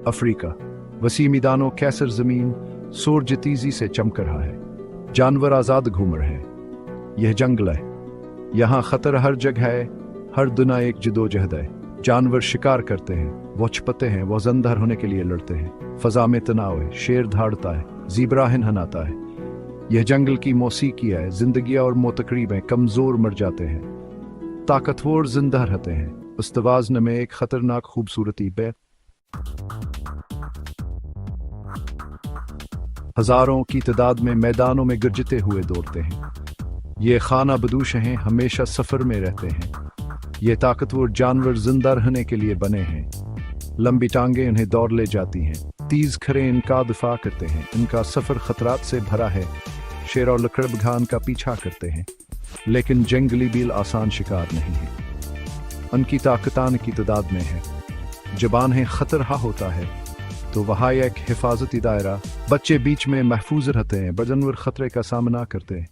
Africa, वसी मैदानों कैसर जमीन सूरज तेजी से चमक रहा है। जानवर आज़ाद घूम रहे हैं। यह जंगल है, यहाँ खतर हर जगह है, हर दुना एक जदोजहद है। जानवर शिकार करते हैं, वो छुपते हैं, वो जिंदा होने के लिए लड़ते हैं। फजा में तनाव है, शेर धाड़ता है, ज़ीब्रा हिनहिनाता है। यह जंगल की मौसीकी है। जिंदगी और मोतकरीबें कमजोर मर जाते हैं, ताकतवर जिंदा रहते हैं। उस तवाज़न में एक खतरनाक खूबसूरती पे हजारों की तादाद में मैदानों में गरजते हुए दौड़ते हैं। ये खाना बदूश हैं, हमेशा सफर में रहते हैं। ये ताकतवर जानवर जिंदा रहने के लिए बने हैं। लंबी टांगें उन्हें दौड़ ले जाती हैं, तेज खरे इनका दिफा करते हैं। इनका सफर खतरात से भरा है। शेर और लकड़बग्घा इनका पीछा करते हैं, लेकिन जंगली बील आसान शिकार नहीं है। उनकी ताकतान की तादाद में है। जब इन्हें खतरा होता है तो वहाँ एक हिफाजती दायरा, बच्चे बीच में महफूज रहते हैं, जानवर खतरे का सामना करते हैं।